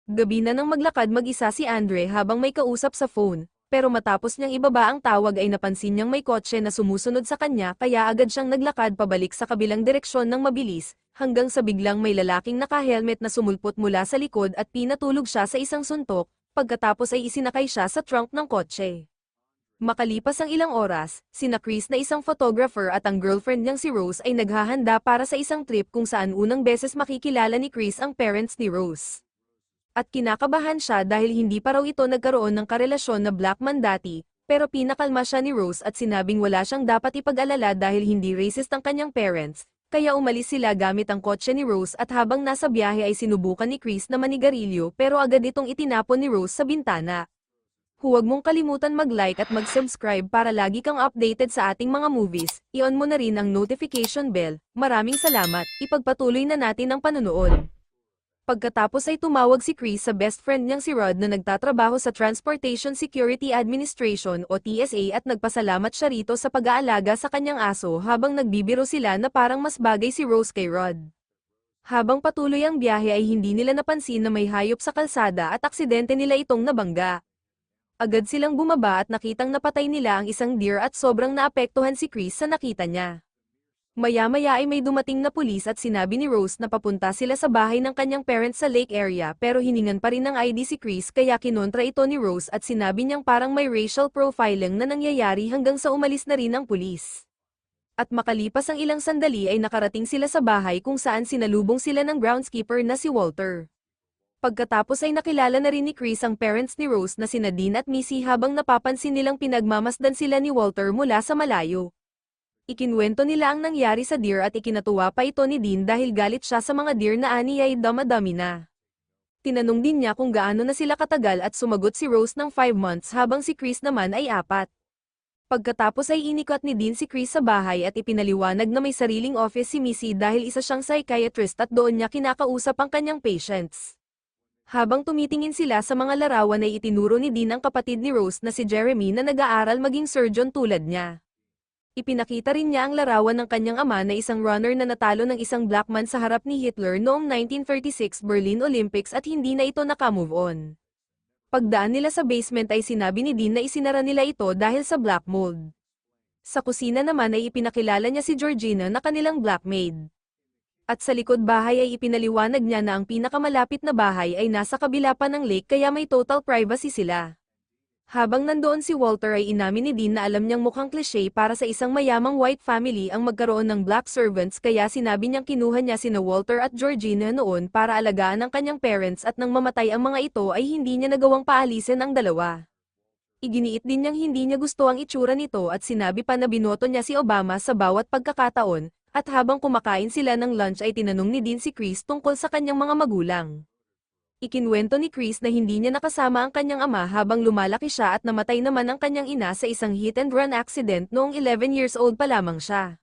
Gabi na nang maglakad mag-isa si Andre habang may kausap sa phone, pero matapos niyang ibaba ang tawag ay napansin niyang may kotse na sumusunod sa kanya kaya agad siyang naglakad pabalik sa kabilang direksyon ng mabilis, hanggang sa biglang may lalaking naka-helmet na sumulpot mula sa likod at pinatulog siya sa isang suntok, pagkatapos ay isinakay siya sa trunk ng kotse. Makalipas ang ilang oras, sina Chris na isang photographer at ang girlfriend niyang si Rose ay naghahanda para sa isang trip kung saan unang beses makikilala ni Chris ang parents ni Rose. At kinakabahan siya dahil hindi pa raw ito nagkaroon ng karelasyon na black man dati, pero pinakalma siya ni Rose at sinabing wala siyang dapat ipag-alala dahil hindi racist ang kanyang parents, kaya umalis sila gamit ang kotse ni Rose at habang nasa biyahe ay sinubukan ni Chris na manigarilyo pero agad itong itinapon ni Rose sa bintana. Huwag mong kalimutan mag-like at mag-subscribe para lagi kang updated sa ating mga movies, i-on mo na rin ang notification bell. Maraming salamat, ipagpatuloy na natin ang panunood. Pagkatapos ay tumawag si Chris sa best friend niyang si Rod na nagtatrabaho sa Transportation Security Administration o TSA at nagpasalamat siya rito sa pag-aalaga sa kanyang aso habang nagbibiro sila na parang mas bagay si Rose kay Rod. Habang patuloy ang biyahe ay hindi nila napansin na may hayop sa kalsada at aksidente nila itong nabangga. Agad silang bumaba at nakitang napatay nila ang isang deer at sobrang naapektuhan si Chris sa nakita niya. Maya-maya ay may dumating na pulis at sinabi ni Rose na papunta sila sa bahay ng kanyang parents sa lake area pero hiningan pa rin ng ID si Chris kaya kinontra ito ni Rose at sinabi niyang parang may racial profiling na nangyayari hanggang sa umalis na rin ang pulis. At makalipas ang ilang sandali ay nakarating sila sa bahay kung saan sinalubong sila ng groundskeeper na si Walter. Pagkatapos ay nakilala na rin ni Chris ang parents ni Rose na sina Dean at Missy habang napapansin nilang pinagmamasdan sila ni Walter mula sa malayo. Ikinwento nila ang nangyari sa deer at ikinatuwa pa ito ni Dean dahil galit siya sa mga deer na ani ay dama-dami na. Tinanong din niya kung gaano na sila katagal at sumagot si Rose ng 5 months habang si Chris naman ay 4. Pagkatapos ay inikot ni Dean si Chris sa bahay at ipinaliwanag na may sariling office si Missy dahil isa siyang psychiatrist at doon niya kinakausap ang kanyang patients. Habang tumitingin sila sa mga larawan ay itinuro ni Dean ang kapatid ni Rose na si Jeremy na nag-aaral maging surgeon tulad niya. Ipinakita rin niya ang larawan ng kanyang ama na isang runner na natalo ng isang black man sa harap ni Hitler noong 1936 Berlin Olympics at hindi na ito nakamove on. Pagdaan nila sa basement ay sinabi ni Dean na isinara nila ito dahil sa black mold. Sa kusina naman ay ipinakilala niya si Georgina na kanilang black maid. At sa likod bahay ay ipinaliwanag niya na ang pinakamalapit na bahay ay nasa kabila pa ng lake kaya may total privacy sila. Habang nandoon si Walter ay inamin ni Dean na alam niyang mukhang cliché para sa isang mayamang white family ang magkaroon ng black servants kaya sinabi niyang kinuha niya sina Walter at Georgina noon para alagaan ang kanyang parents at nang mamatay ang mga ito ay hindi niya nagawang paalisin ang dalawa. Iginiit din niyang hindi niya gusto ang itsura nito at sinabi pa na binoto niya si Obama sa bawat pagkakataon, at habang kumakain sila ng lunch ay tinanong ni Dean si Chris tungkol sa kanyang mga magulang. Ikinwento ni Chris na hindi niya nakasama ang kanyang ama habang lumalaki siya at namatay naman ang kanyang ina sa isang hit-and-run accident noong 11 years old pa lamang siya.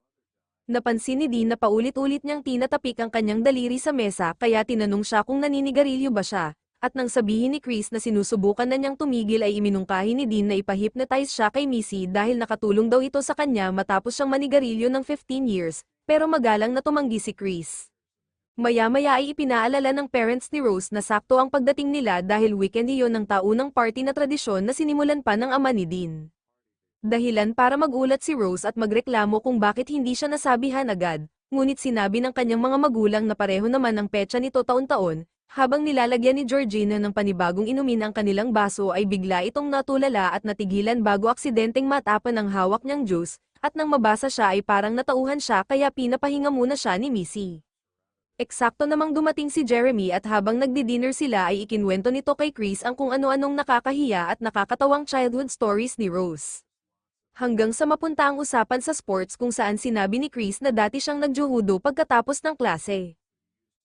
Napansin ni Dean na paulit-ulit niyang tinatapik ang kanyang daliri sa mesa kaya tinanong siya kung naninigarilyo ba siya, at nang sabihin ni Chris na sinusubukan na niyang tumigil ay iminungkahi ni Dean na ipahypnotize siya kay Missy dahil nakatulong daw ito sa kanya matapos siyang manigarilyo ng 15 years, pero magalang na tumanggi si Chris. Maya-maya ay ipinaalala ng parents ni Rose na sakto ang pagdating nila dahil weekend iyon ng taunang party na tradisyon na sinimulan pa ng ama ni Dean. Dahilan para magulat si Rose at magreklamo kung bakit hindi siya nasabihan agad, ngunit sinabi ng kanyang mga magulang na pareho naman ang petsa nito taon-taon, habang nilalagyan ni Georgina ng panibagong inumin ang kanilang baso ay bigla itong natulala at natigilan bago aksidenteng matapan ang hawak niyang juice, at nang mabasa siya ay parang natauhan siya kaya pinapahinga muna siya ni Missy. Eksakto namang dumating si Jeremy at habang nagdi-dinner sila ay ikinwento nito kay Chris ang kung ano-anong nakakahiya at nakakatawang childhood stories ni Rose. Hanggang sa mapunta ang usapan sa sports kung saan sinabi ni Chris na dati siyang nagjuhudo pagkatapos ng klase.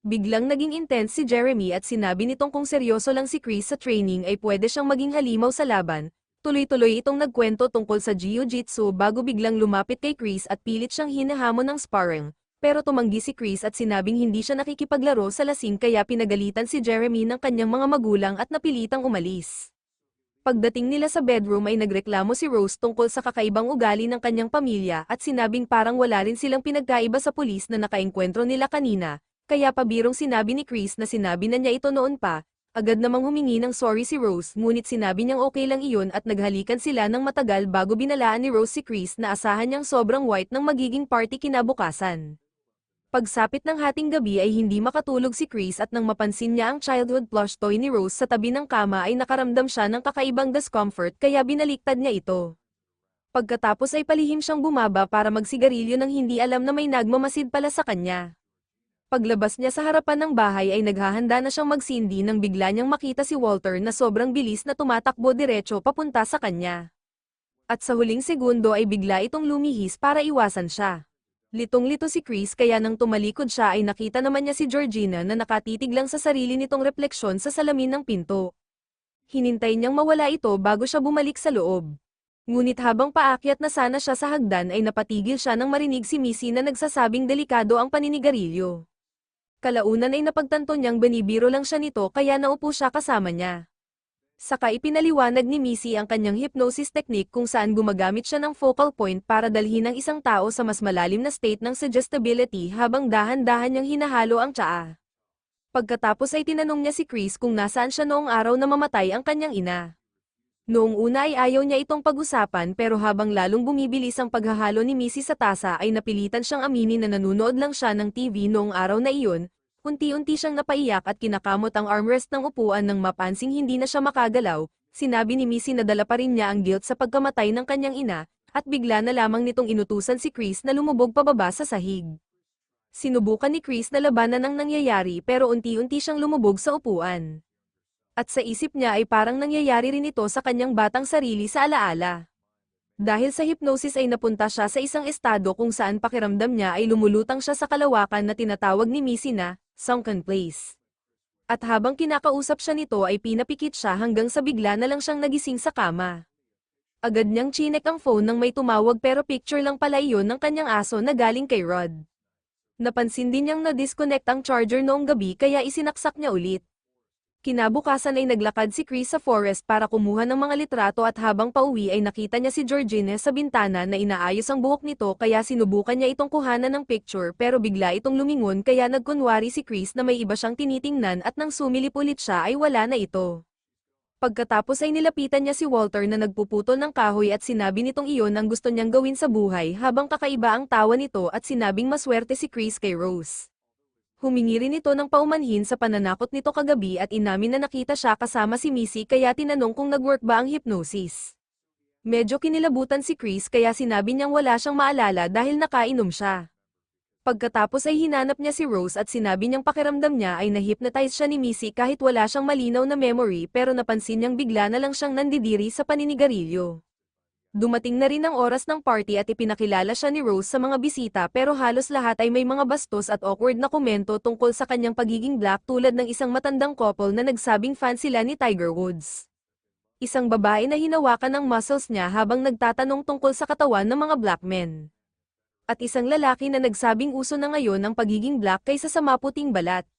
Biglang naging intense si Jeremy at sinabi nitong kung seryoso lang si Chris sa training ay pwede siyang maging halimaw sa laban. Tuloy-tuloy itong nagkwento tungkol sa jiu-jitsu bago biglang lumapit kay Chris at pilit siyang hinahamon ng sparring. Pero tumanggi si Chris at sinabing hindi siya nakikipaglaro sa lasing kaya pinagalitan si Jeremy ng kanyang mga magulang at napilitang umalis. Pagdating nila sa bedroom ay nagreklamo si Rose tungkol sa kakaibang ugali ng kanyang pamilya at sinabing parang wala rin silang pinagkaiba sa pulis na nakaengkwentro nila kanina, kaya pabirong sinabi ni Chris na sinabi na niya ito noon pa, Agad namang humingi ng sorry si Rose ngunit sinabi niyang okay lang iyon at naghalikan sila ng matagal bago binalaan ni Rose si Chris na asahan niyang sobrang white ng magiging party kinabukasan. Pagsapit ng hating gabi ay hindi makatulog si Chris at nang mapansin niya ang childhood plush toy ni Rose sa tabi ng kama ay nakaramdam siya ng kakaibang discomfort kaya binaliktad niya ito. Pagkatapos ay palihim siyang bumaba para magsigarilyo nang hindi alam na may nagmamasid pala sa kanya. Paglabas niya sa harapan ng bahay ay naghahanda na siyang magsindi nang bigla niyang makita si Walter na sobrang bilis na tumatakbo diretso papunta sa kanya. At sa huling segundo ay bigla itong lumihis para iwasan siya. Litong-lito si Chris kaya nang tumalikod siya ay nakita naman niya si Georgina na nakatitig lang sa sarili nitong refleksyon sa salamin ng pinto. Hinintay niyang mawala ito bago siya bumalik sa loob. Ngunit habang paakyat na sana siya sa hagdan ay napatigil siya nang marinig si Missy na nagsasabing delikado ang paninigarilyo. Kalaunan ay napagtanto niyang binibiro lang siya nito kaya naupo siya kasama niya. Saka ipinaliwanag ni Missy ang kanyang hypnosis technique kung saan gumagamit siya ng focal point para dalhin ang isang tao sa mas malalim na state ng suggestibility habang dahan-dahan niyang hinahalo ang tsaa. Pagkatapos ay tinanong niya si Chris kung nasaan siya noong araw na mamatay ang kanyang ina. Noong una ay ayaw niya itong pag-usapan pero habang lalong bumibilis ang paghahalo ni Missy sa tasa ay napilitan siyang aminin na nanunood lang siya ng TV noong araw na iyon. Unti-unti siyang napaiyak at kinakamot ang armrest ng upuan nang mapansing hindi na siya makagalaw. Sinabi ni Missy na dala pa rin niya ang guilt sa pagkamatay ng kanyang ina, at bigla na lamang nitong inutusan si Chris na lumubog pababa sa sahig. Sinubukan ni Chris na labanan ang nangyayari pero unti-unti siyang lumubog sa upuan. At sa isip niya ay parang nangyayari rin ito sa kanyang batang sarili sa alaala. Dahil sa hypnosis ay napunta siya sa isang estado kung saan pakiramdam niya ay lumulutang siya sa kalawakan na tinatawag ni Missy na sunken place. At habang kinakausap siya nito ay pinapikit siya hanggang sa bigla na lang siyang nagising sa kama. Agad niyang chinek ang phone nang may tumawag pero picture lang pala iyon ng kanyang aso na galing kay Rod. Napansin din niyang na-disconnect ang charger noong gabi kaya isinaksak niya ulit. Kinabukasan ay naglakad si Chris sa forest para kumuha ng mga litrato at habang pauwi ay nakita niya si Georgina sa bintana na inaayos ang buhok nito kaya sinubukan niya itong kuhanan ng picture pero bigla itong lumingon kaya nagkunwari si Chris na may iba siyang tinitingnan at nang sumilip ulit siya ay wala na ito. Pagkatapos ay nilapitan niya si Walter na nagpuputol ng kahoy at sinabi nitong iyon ang gusto niyang gawin sa buhay habang kakaiba ang tawa nito at sinabing maswerte si Chris kay Rose. Humingi rin ito ng paumanhin sa pananakot nito kagabi at inamin na nakita siya kasama si Missy kaya tinanong kung nag-work ba ang hypnosis. Medyo kinilabutan si Chris kaya sinabi niyang wala siyang maalala dahil nakainom siya. Pagkatapos ay hinanap niya si Rose at sinabi niyang pakiramdam niya ay na-hypnotize siya ni Missy kahit wala siyang malinaw na memory pero napansin niyang bigla na lang siyang nandidiri sa paninigarilyo. Dumating na rin ang oras ng party at ipinakilala siya ni Rose sa mga bisita pero halos lahat ay may mga bastos at awkward na komento tungkol sa kanyang pagiging black tulad ng isang matandang couple na nagsabing fan sila ni Tiger Woods. Isang babae na hinawakan ang muscles niya habang nagtatanong tungkol sa katawan ng mga black men. At isang lalaki na nagsabing uso na ngayon ang pagiging black kaysa sa maputing balat.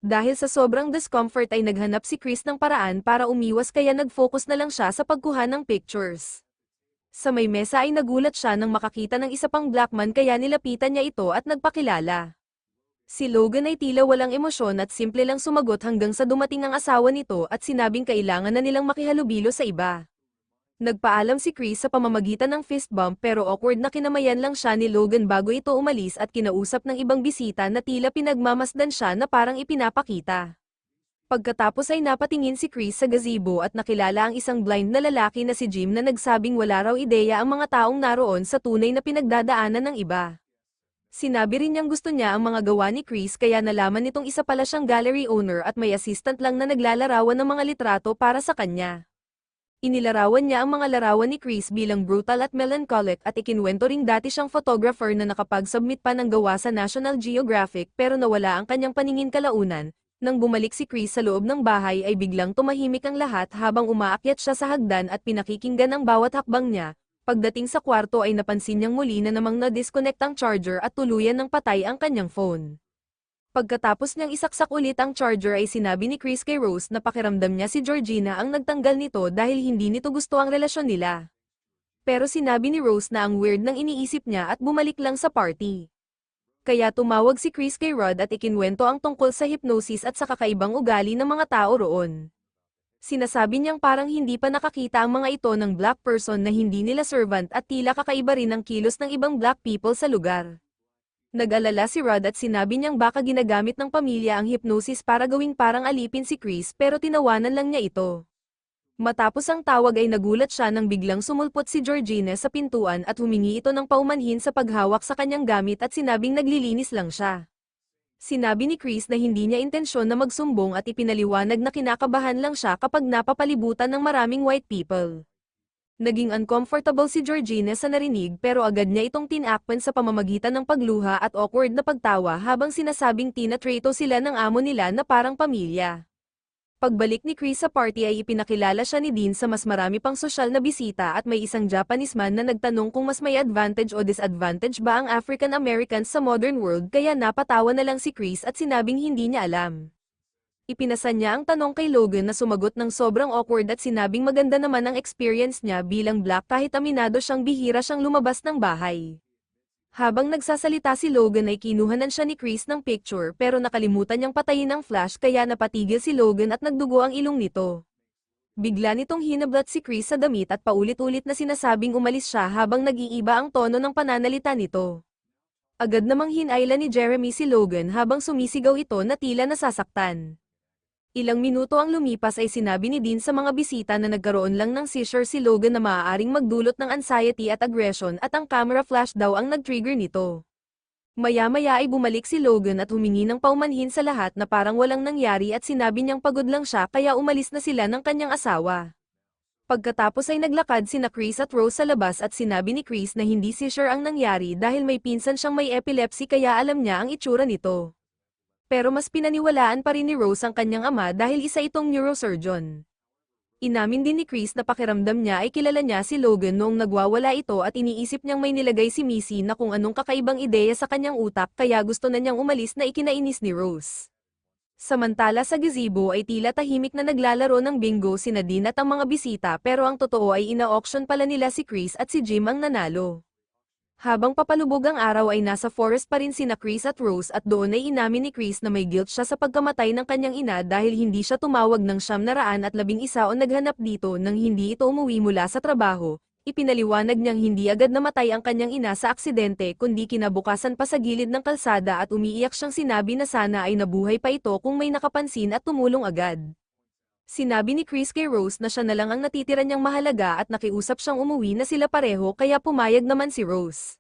Dahil sa sobrang discomfort ay naghanap si Chris ng paraan para umiwas kaya nag-focus na lang siya sa pagkuha ng pictures. Sa may mesa ay nagulat siya nang makakita ng isa pang black man kaya nilapitan niya ito at nagpakilala. Si Logan ay tila walang emosyon at simple lang sumagot hanggang sa dumating ang asawa nito at sinabing kailangan na nilang makihalubilo sa iba. Nagpaalam si Chris sa pamamagitan ng fist bump pero awkward na kinamayan lang siya ni Logan bago ito umalis at kinausap ng ibang bisita na tila pinagmamasdan siya na parang ipinapakita. Pagkatapos ay napatingin si Chris sa gazebo at nakilala ang isang blind na lalaki na si Jim na nagsabing wala raw ideya ang mga taong naroon sa tunay na pinagdadaanan ng iba. Sinabi rin niyang gusto niya ang mga gawa ni Chris kaya nalaman nitong isa pala siyang gallery owner at may assistant lang na naglalarawan ng mga litrato para sa kanya. Inilarawan niya ang mga larawan ni Chris bilang brutal at melancholic at ikinwento ring dati siyang photographer na nakapag-submit pa ng gawa sa National Geographic pero nawala ang kanyang paningin kalaunan. Nang bumalik si Chris sa loob ng bahay ay biglang tumahimik ang lahat habang umaakyat siya sa hagdan at pinakikinggan ang bawat hakbang niya. Pagdating sa kwarto ay napansin niyang muli na namang na-disconnect ang charger at tuluyan ng patay ang kanyang phone. Pagkatapos niyang isaksak ulit ang charger ay sinabi ni Chris kay Rose na pakiramdam niya si Georgina ang nagtanggal nito dahil hindi nito gusto ang relasyon nila. Pero sinabi ni Rose na ang weird ng iniisip niya at bumalik lang sa party. Kaya tumawag si Chris kay Rod at ikinwento ang tungkol sa hypnosis at sa kakaibang ugali ng mga tao roon. Sinasabi niyang parang hindi pa nakakita ang mga ito ng black person na hindi nila servant at tila kakaiba rin ang kilos ng ibang black people sa lugar. Nag-alala si Rod at sinabi niyang baka ginagamit ng pamilya ang hypnosis para gawing parang alipin si Chris pero tinawanan lang niya ito. Matapos ang tawag ay nagulat siya nang biglang sumulpot si Georgina sa pintuan at humingi ito ng paumanhin sa paghawak sa kanyang gamit at sinabing naglilinis lang siya. Sinabi ni Chris na hindi niya intensyon na magsumbong at ipinaliwanag na kinakabahan lang siya kapag napapalibutan ng maraming white people. Naging uncomfortable si Georgina sa narinig pero agad niya itong tinakpan sa pamamagitan ng pagluha at awkward na pagtawa habang sinasabing tinatrato sila ng amo nila na parang pamilya. Pagbalik ni Chris sa party ay ipinakilala siya ni Dean sa mas marami pang sosyal na bisita at may isang Japanese man na nagtanong kung mas may advantage o disadvantage ba ang African Americans sa modern world kaya napatawa na lang si Chris at sinabing hindi niya alam. Ipinasa niya ang tanong kay Logan na sumagot ng sobrang awkward at sinabing maganda naman ang experience niya bilang black kahit aminado siyang bihira siyang lumabas ng bahay. Habang nagsasalita si Logan ay kinuhanan siya ni Chris ng picture pero nakalimutan niyang patayin ang flash kaya napatigil si Logan at nagdugo ang ilong nito. Bigla nitong hinablat si Chris sa damit at paulit-ulit na sinasabing umalis siya habang nag-iiba ang tono ng pananalita nito. Agad namang hinayla ni Jeremy si Logan habang sumisigaw ito na tila nasasaktan. Ilang minuto ang lumipas ay sinabi ni Dean sa mga bisita na nagkaroon lang ng seizure si Logan na maaaring magdulot ng anxiety at aggression at ang camera flash daw ang nag-trigger nito. Maya-maya ay bumalik si Logan at humingi ng paumanhin sa lahat na parang walang nangyari at sinabi niyang pagod lang siya kaya umalis na sila ng kanyang asawa. Pagkatapos ay naglakad sina Chris at Rose sa labas at sinabi ni Chris na hindi seizure ang nangyari dahil may pinsan siyang may epilepsy kaya alam niya ang itsura nito. Pero mas pinaniwalaan pa rin ni Rose ang kanyang ama dahil isa itong neurosurgeon. Inamin din ni Chris na pakiramdam niya ay kilala niya si Logan noong nagwawala ito at iniisip niyang may nilagay si Missy na kung anong kakaibang ideya sa kanyang utak kaya gusto na niyang umalis na ikinainis ni Rose. Samantala sa gazebo ay tila tahimik na naglalaro ng bingo sina Dean at ang mga bisita pero ang totoo ay ina-auction pala nila si Chris at si Jim ang nanalo. Habang papalubog ang araw ay nasa forest pa rin sina Chris at Rose at doon ay inamin ni Chris na may guilt siya sa pagkamatay ng kanyang ina dahil hindi siya tumawag ng 911 o naghanap dito nang hindi ito umuwi mula sa trabaho. Ipinaliwanag niyang hindi agad namatay ang kanyang ina sa aksidente kundi kinabukasan pa sa gilid ng kalsada at umiiyak siyang sinabi na sana ay nabuhay pa ito kung may nakapansin at tumulong agad. Sinabi ni Chris kay Rose na siya na lang ang natitira niyang mahalaga at nakiusap siyang umuwi na sila pareho kaya pumayag naman si Rose.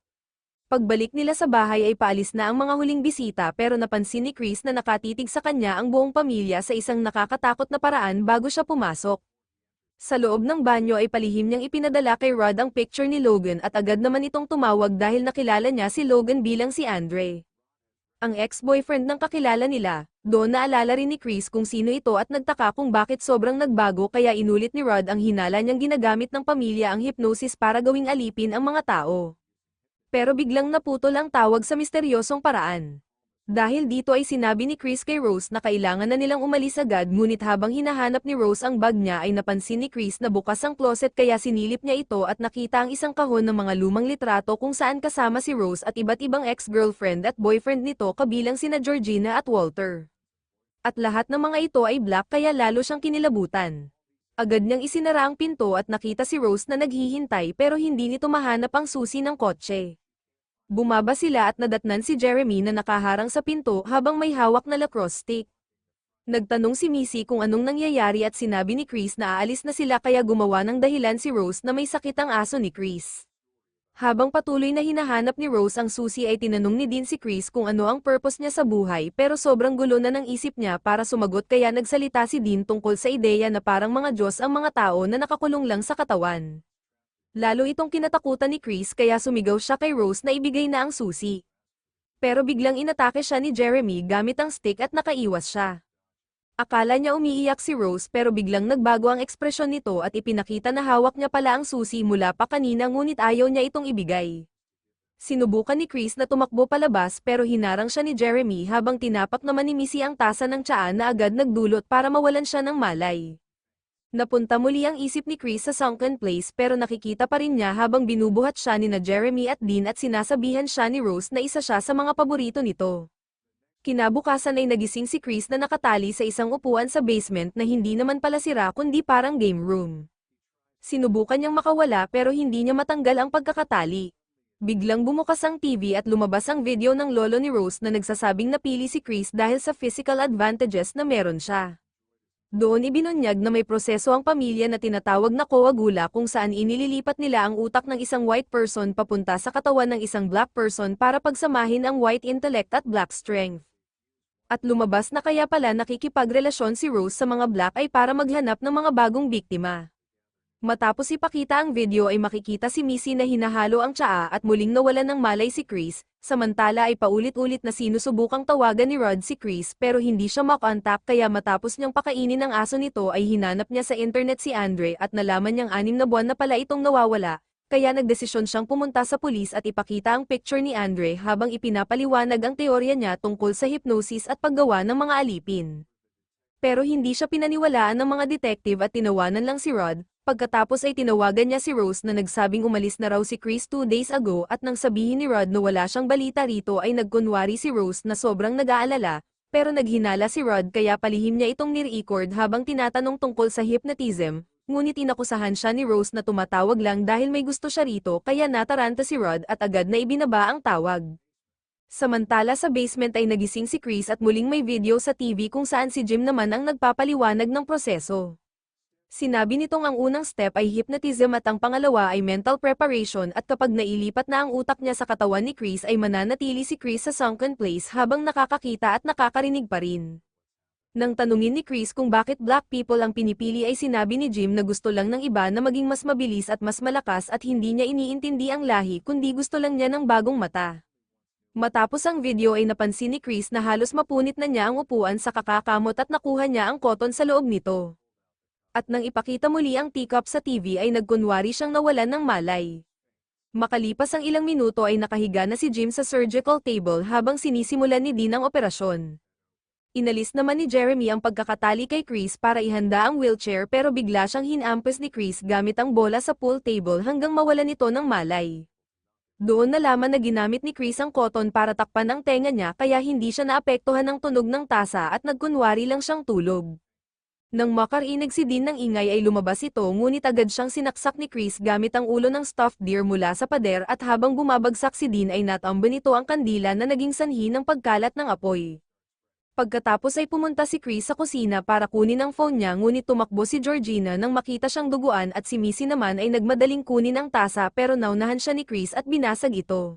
Pagbalik nila sa bahay ay paalis na ang mga huling bisita pero napansin ni Chris na nakatitig sa kanya ang buong pamilya sa isang nakakatakot na paraan bago siya pumasok. Sa loob ng banyo ay palihim niyang ipinadala kay Rod ang picture ni Logan at agad naman itong tumawag dahil nakilala niya si Logan bilang si Andre. Ang ex-boyfriend ng kakilala nila. Doon naalala rin ni Chris kung sino ito at nagtaka kung bakit sobrang nagbago kaya inulit ni Rod ang hinala niyang ginagamit ng pamilya ang hypnosis para gawing alipin ang mga tao. Pero biglang naputol ang tawag sa misteryosong paraan. Dahil dito ay sinabi ni Chris kay Rose na kailangan na nilang umalis agad ngunit habang hinahanap ni Rose ang bag niya ay napansin ni Chris na bukas ang closet kaya sinilip niya ito at nakita ang isang kahon ng mga lumang litrato kung saan kasama si Rose at iba't ibang ex-girlfriend at boyfriend nito kabilang sina Georgina at Walter. At lahat ng mga ito ay black kaya lalo siyang kinilabutan. Agad niyang isinara ang pinto at nakita si Rose na naghihintay pero hindi nito mahanap ang susi ng kotse. Bumaba sila at nadatnan si Jeremy na nakaharang sa pinto habang may hawak na lacrosse stick. Nagtanong si Missy kung anong nangyayari at sinabi ni Chris na aalis na sila kaya gumawa ng dahilan si Rose na may sakit ang aso ni Chris. Habang patuloy na hinahanap ni Rose ang susi ay tinanong ni Dean si Chris kung ano ang purpose niya sa buhay pero sobrang gulo na ng isip niya para sumagot kaya nagsalita si Dean tungkol sa ideya na parang mga Diyos ang mga tao na nakakulong lang sa katawan. Lalo itong kinatakutan ni Chris kaya sumigaw siya kay Rose na ibigay na ang susi. Pero biglang inatake siya ni Jeremy gamit ang stick at nakaiwas siya. Akala niya umiiyak si Rose pero biglang nagbago ang ekspresyon nito at ipinakita na hawak niya pala ang susi mula pa kanina ngunit ayaw niya itong ibigay. Sinubukan ni Chris na tumakbo palabas pero hinarang siya ni Jeremy habang tinapak naman ni Missy ang tasa ng tsaa na agad nagdulot para mawalan siya ng malay. Napunta muli ang isip ni Chris sa sunken place pero nakikita pa rin niya habang binubuhat siya ni na Jeremy at Dean at sinasabihan siya ni Rose na isa siya sa mga paborito nito. Kinabukasan ay nagising si Chris na nakatali sa isang upuan sa basement na hindi naman pala sira kundi parang game room. Sinubukan niyang makawala pero hindi niya matanggal ang pagkakatali. Biglang bumukas ang TV at lumabas ang video ng lolo ni Rose na nagsasabing napili si Chris dahil sa physical advantages na meron siya. Doon ibinunyag na may proseso ang pamilya na tinatawag na coagula kung saan inililipat nila ang utak ng isang white person papunta sa katawan ng isang black person para pagsamahin ang white intellect at black strength. At lumabas na kaya pala nakikipagrelasyon si Rose sa mga black ay para maghanap ng mga bagong biktima. Matapos ipakita ang video ay makikita si Missy na hinahalo ang tsaa at muling nawalan ng malay si Chris, samantala ay paulit-ulit na sinusubukang tawagan ni Rod si Chris pero hindi siya makontak kaya matapos niyang pakainin ang aso nito ay hinanap niya sa internet si Andre at nalaman niyang 6 na buwan na pala itong nawawala, kaya nagdesisyon siyang pumunta sa pulis at ipakita ang picture ni Andre habang ipinapaliwanag ang teorya niya tungkol sa hypnosis at paggawa ng mga alipin. Pero hindi siya pinaniwalaan ng mga detective at tinawanan lang si Rod. Pagkatapos ay tinawagan niya si Rose na nagsabing umalis na raw si Chris 2 days ago at nang sabihin ni Rod na wala siyang balita rito ay nagkunwari si Rose na sobrang nag-aalala, pero naghinala si Rod kaya palihim niya itong ni-record habang tinatanong tungkol sa hypnotism, ngunit inakusahan siya ni Rose na tumatawag lang dahil may gusto siya rito kaya nataranta si Rod at agad na ibinaba ang tawag. Samantala sa basement ay nagising si Chris at muling may video sa TV kung saan si Jim naman ang nagpapaliwanag ng proseso. Sinabi nitong ang unang step ay hypnotism at ang pangalawa ay mental preparation at kapag nailipat na ang utak niya sa katawan ni Chris ay mananatili si Chris sa sunken place habang nakakakita at nakakarinig pa rin. Nang tanungin ni Chris kung bakit black people ang pinipili ay sinabi ni Jim na gusto lang ng iba na maging mas mabilis at mas malakas at hindi niya iniintindi ang lahi kundi gusto lang niya ng bagong mata. Matapos ang video ay napansin ni Chris na halos mapunit na niya ang upuan sa kakakamot at nakuha niya ang cotton sa loob nito. At nang ipakita muli ang teacup sa TV ay nagkunwari siyang nawalan ng malay. Makalipas ang ilang minuto ay nakahiga na si Jim sa surgical table habang sinisimulan ni Dean ang operasyon. Inalis naman ni Jeremy ang pagkakatali kay Chris para ihanda ang wheelchair pero bigla siyang hinampes ni Chris gamit ang bola sa pool table hanggang mawalan ito ng malay. Doon nalaman na ginamit ni Chris ang cotton para takpan ang tenga niya kaya hindi siya naapektuhan ng tunog ng tasa at nagkunwari lang siyang tulog. Nang makarinig si Dean ng ingay ay lumabas ito ngunit agad siyang sinaksak ni Chris gamit ang ulo ng stuffed deer mula sa pader at habang bumabagsak si Dean ay natamban nito ang kandila na naging sanhi ng pagkalat ng apoy. Pagkatapos ay pumunta si Chris sa kusina para kunin ang phone niya ngunit tumakbo si Georgina nang makita siyang duguan at si Missy naman ay nagmadaling kunin ang tasa pero naunahan siya ni Chris at binasag ito.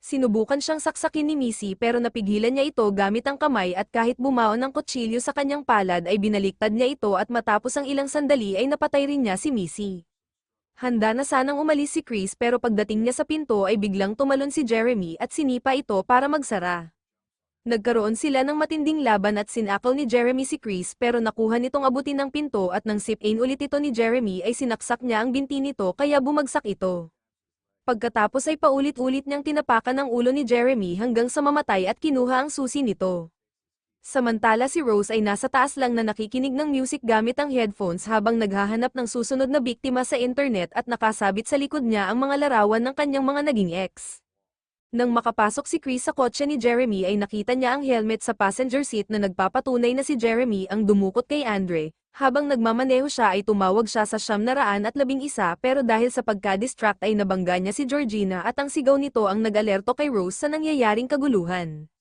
Sinubukan siyang saksakin ni Missy pero napigilan niya ito gamit ang kamay at kahit bumaon ng kutsilyo sa kanyang palad ay binaliktad niya ito at matapos ang ilang sandali ay napatay rin niya si Missy. Handa na sanang umalis si Chris pero pagdating niya sa pinto ay biglang tumalon si Jeremy at sinipa ito para magsara. Nagkaroon sila ng matinding laban at sinakal ni Jeremy si Chris pero nakuha nitong abutin ng pinto at nang sip-in ulit ito ni Jeremy ay sinaksak niya ang binti nito kaya bumagsak ito. Pagkatapos ay paulit-ulit niyang tinapakan ang ulo ni Jeremy hanggang sa mamatay at kinuha ang susi nito. Samantala si Rose ay nasa taas lang na nakikinig ng music gamit ang headphones habang naghahanap ng susunod na biktima sa internet at nakasabit sa likod niya ang mga larawan ng kanyang mga naging ex. Nang makapasok si Chris sa kotse ni Jeremy ay nakita niya ang helmet sa passenger seat na nagpapatunay na si Jeremy ang dumukot kay Andre. Habang nagmamaneho siya ay tumawag siya sa 911 pero dahil sa pagka-distract ay nabangga niya si Georgina at ang sigaw nito ang nag-alerto kay Rose sa nangyayaring kaguluhan.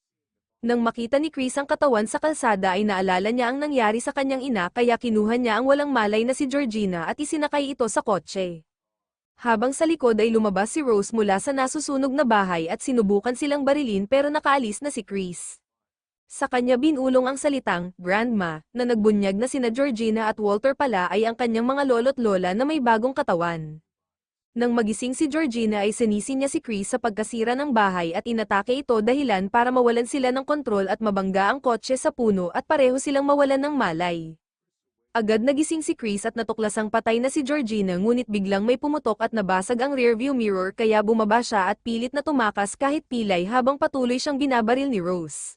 Nang makita ni Chris ang katawan sa kalsada ay naalala niya ang nangyari sa kanyang ina kaya kinuha niya ang walang malay na si Georgina at isinakay ito sa kotse. Habang sa likod ay lumabas si Rose mula sa nasusunog na bahay at sinubukan silang barilin pero nakaalis na si Chris. Sa kanya binulong ang salitang, Grandma, na nagbunyag na sina Georgina at Walter pala ay ang kanyang mga lolo't lola na may bagong katawan. Nang magising si Georgina ay sinisin niya si Chris sa pagkasira ng bahay at inatake ito dahilan para mawalan sila ng kontrol at mabangga ang kotse sa puno at pareho silang mawalan ng malay. Agad nagising si Chris at natuklasang patay na si Georgina ngunit biglang may pumutok at nabasag ang rearview mirror kaya bumaba siya at pilit na tumakas kahit pilay habang patuloy siyang binabaril ni Rose.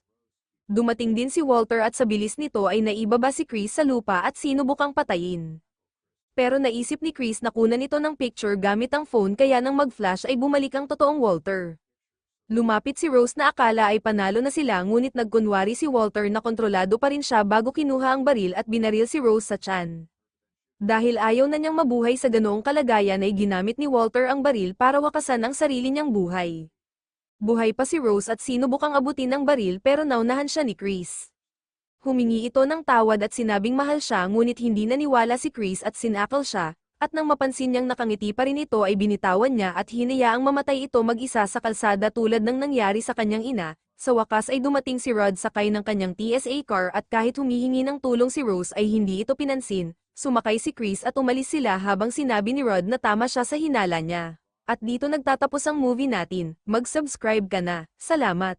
Dumating din si Walter at sa bilis nito ay naibaba si Chris sa lupa at sinubukang patayin. Pero naisip ni Chris na kunan ito ng picture gamit ang phone kaya nang mag-flash ay bumalik ang totoong Walter. Lumapit si Rose na akala ay panalo na sila ngunit nagkunwari si Walter na kontrolado pa rin siya bago kinuha ang baril at binaril si Rose sa tiyan. Dahil ayaw na niyang mabuhay sa ganoong kalagayan ay ginamit ni Walter ang baril para wakasan ang sarili niyang buhay. Buhay pa si Rose at sinubukang abutin ng baril pero naunahan siya ni Chris. Humingi ito ng tawad at sinabing mahal siya ngunit hindi naniwala si Chris at sinakal siya, at nang mapansin niyang nakangiti pa rin ito ay binitawan niya at hinayaang mamatay ito mag-isa sa kalsada tulad ng nangyari sa kanyang ina. Sa wakas ay dumating si Rod sakay ng kanyang TSA car at kahit humihingi ng tulong si Rose ay hindi ito pinansin, sumakay si Chris at umalis sila habang sinabi ni Rod na tama siya sa hinala niya. At dito nagtatapos ang movie natin, mag-subscribe ka na, salamat.